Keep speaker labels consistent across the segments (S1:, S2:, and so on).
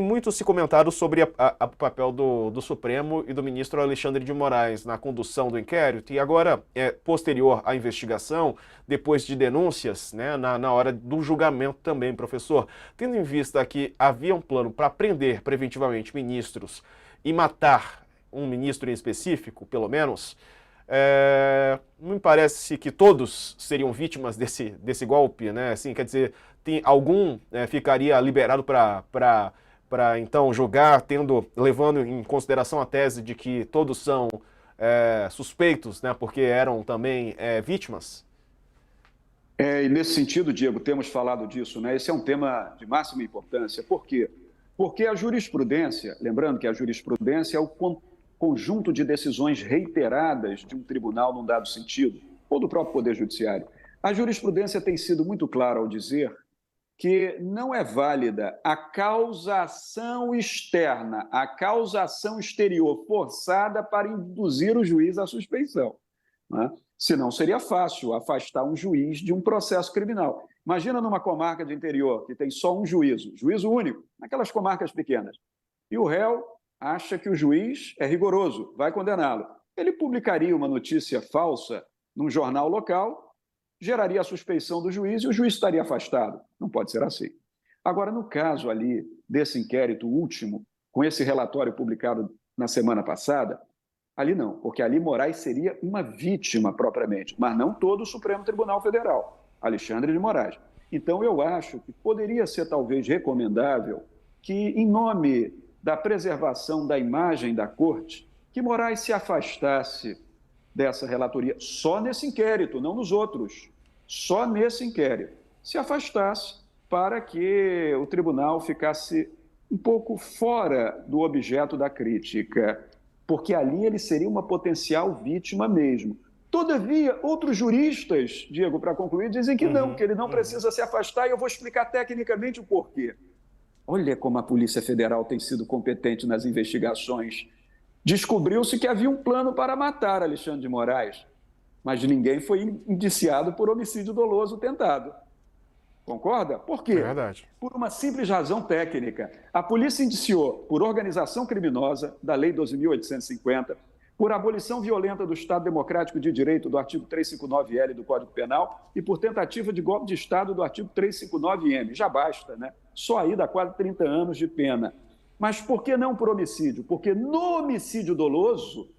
S1: Muito se comentado sobre o papel do Supremo e do ministro Alexandre de Moraes na condução do inquérito, e agora, posterior à investigação, depois de denúncias, né, na hora do julgamento também, professor, tendo em vista que havia um plano para prender preventivamente ministros e matar um ministro em específico, pelo menos, me parece que todos seriam vítimas desse golpe, né? Assim, quer dizer, algum ficaria liberado para então julgar, levando em consideração a tese de que todos são suspeitos, né, porque eram também vítimas?
S2: E nesse sentido, Diego, temos falado disso, né? Esse é um tema de máxima importância. Por quê? Porque a jurisprudência, lembrando que a jurisprudência é o conjunto de decisões reiteradas de um tribunal num dado sentido, ou do próprio Poder Judiciário. A jurisprudência tem sido muito clara ao dizer que não é válida a causação externa, a causação exterior forçada para induzir o juiz à suspeição, né? Senão seria fácil afastar um juiz de um processo criminal. Imagina numa comarca de interior que tem só um juízo, juízo único, naquelas comarcas pequenas, e o réu acha que o juiz é rigoroso, vai condená-lo. Ele publicaria uma notícia falsa num jornal local, geraria a suspeição do juiz e o juiz estaria afastado. Não pode ser assim. Agora, no caso ali desse inquérito último, com esse relatório publicado na semana passada, ali não, porque ali Moraes seria uma vítima propriamente, mas não todo o Supremo Tribunal Federal, Alexandre de Moraes. Então, eu acho que poderia ser talvez recomendável que, em nome da preservação da imagem da Corte, que Moraes se afastasse dessa relatoria só nesse inquérito, não nos outros, só nesse inquérito, se afastasse para que o tribunal ficasse um pouco fora do objeto da crítica, porque ali ele seria uma potencial vítima mesmo. Todavia, outros juristas, Diego, para concluir, dizem que não, que ele não precisa se afastar, e eu vou explicar tecnicamente o porquê. Olha como a Polícia Federal tem sido competente nas investigações. Descobriu-se que havia um plano para matar Alexandre de Moraes, mas ninguém foi indiciado por homicídio doloso tentado. Concorda? Por
S1: É
S2: quê?
S1: verdade.
S2: Por uma simples razão técnica. A polícia indiciou por organização criminosa da Lei 12.850, por abolição violenta do Estado Democrático de Direito do artigo 359-L do Código Penal e por tentativa de golpe de Estado do artigo 359-M. Já basta, né? Só aí dá quase 30 anos de pena. Mas por que não por homicídio? Porque no homicídio doloso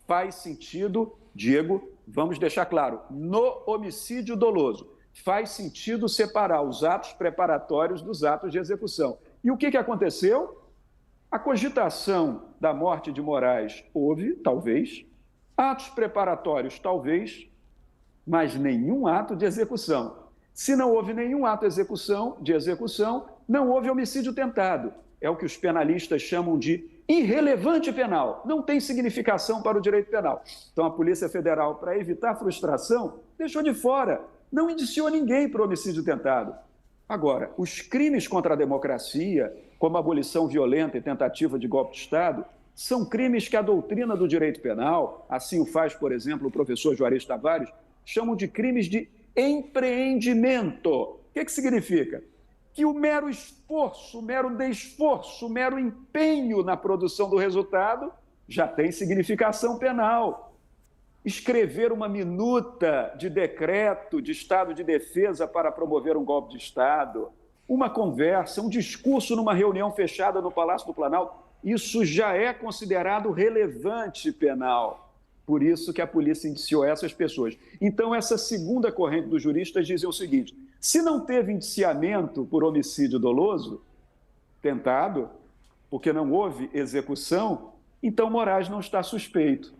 S2: faz sentido, Diego, vamos deixar claro, no homicídio doloso faz sentido separar os atos preparatórios dos atos de execução. E o que aconteceu? A cogitação da morte de Moraes houve, talvez, atos preparatórios, talvez, mas nenhum ato de execução. Se não houve nenhum ato de execução, não houve homicídio tentado. É o que os penalistas chamam de irrelevante penal, não tem significação para o direito penal. Então, a Polícia Federal, para evitar frustração, deixou de fora, não indiciou ninguém por homicídio tentado. Agora, os crimes contra a democracia, como abolição violenta e tentativa de golpe de Estado, são crimes que a doutrina do direito penal, assim o faz, por exemplo, o professor Juarez Tavares, chamam de crimes de empreendimento. O que significa? Que o mero esforço, o mero desforço, o mero empenho na produção do resultado já tem significação penal. Escrever uma minuta de decreto de estado de defesa para promover um golpe de Estado, uma conversa, um discurso numa reunião fechada no Palácio do Planalto, isso já é considerado relevante penal. Por isso que a polícia indiciou essas pessoas. Então, essa segunda corrente dos juristas dizem o seguinte: se não teve indiciamento por homicídio doloso, tentado, porque não houve execução, então Moraes não está suspeito.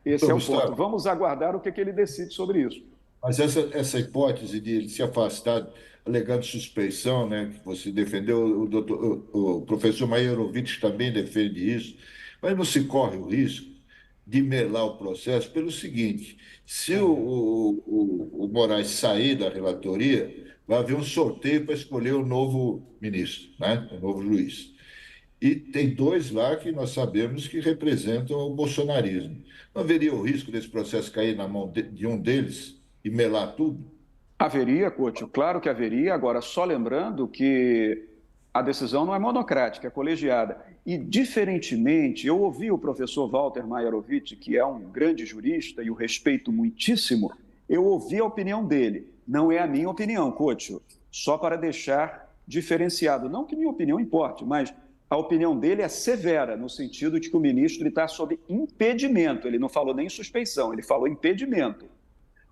S2: Esse é o ponto. Vamos aguardar o que ele decide sobre isso.
S3: Mas essa hipótese de ele se afastar, alegando suspeição, né, que você defendeu, o professor Maierovitch também defende isso, mas não se corre o risco de melar o processo pelo seguinte: se o Moraes sair da relatoria, vai haver um sorteio para escolher o novo ministro, né, o novo juiz. E tem dois lá que nós sabemos que representam o bolsonarismo. Não haveria o risco desse processo cair na mão de um deles e melar tudo?
S2: Haveria, Couto, claro que haveria. Agora, só lembrando que A decisão não é monocrática, é colegiada. E, diferentemente, eu ouvi o professor Walter Maierovitch, que é um grande jurista e o respeito muitíssimo, eu ouvi a opinião dele. Não é a minha opinião, Couto, só para deixar diferenciado. Não que minha opinião importe, mas a opinião dele é severa, no sentido de que o ministro está sob impedimento. Ele não falou nem suspeição, ele falou impedimento.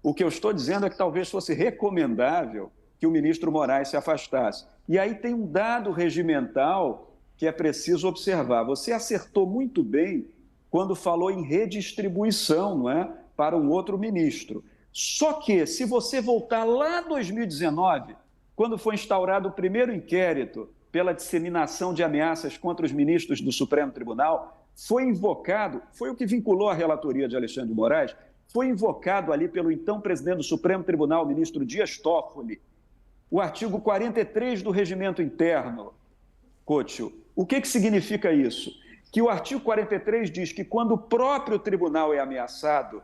S2: O que eu estou dizendo é que talvez fosse recomendável que o ministro Moraes se afastasse. E aí tem um dado regimental que é preciso observar. Você acertou muito bem quando falou em redistribuição, não é? Para um outro ministro. Só que, se você voltar lá em 2019, quando foi instaurado o primeiro inquérito pela disseminação de ameaças contra os ministros do Supremo Tribunal, foi invocado, foi o que vinculou a relatoria de Alexandre de Moraes, foi invocado ali pelo então presidente do Supremo Tribunal, o ministro Dias Toffoli, o artigo 43 do Regimento Interno. Couto, o que significa isso? Que o artigo 43 diz que quando o próprio tribunal é ameaçado,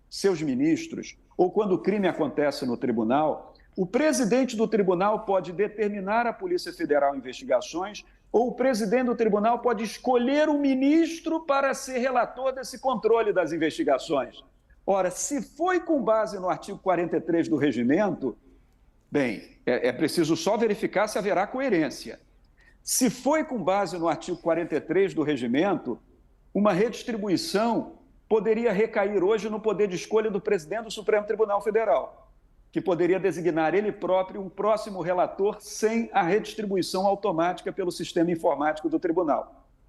S2: seus ministros, ou quando o crime acontece no tribunal, o presidente do tribunal pode determinar à Polícia Federal investigações, ou o presidente do tribunal pode escolher um ministro para ser relator desse controle das investigações. Ora, se foi com base no artigo 43 do regimento, bem, é preciso só verificar se haverá coerência. Se foi com base no artigo 43 do regimento, uma redistribuição poderia recair hoje no poder de escolha do presidente do Supremo Tribunal Federal, que poderia designar ele próprio um próximo relator sem a redistribuição automática pelo sistema informático do tribunal.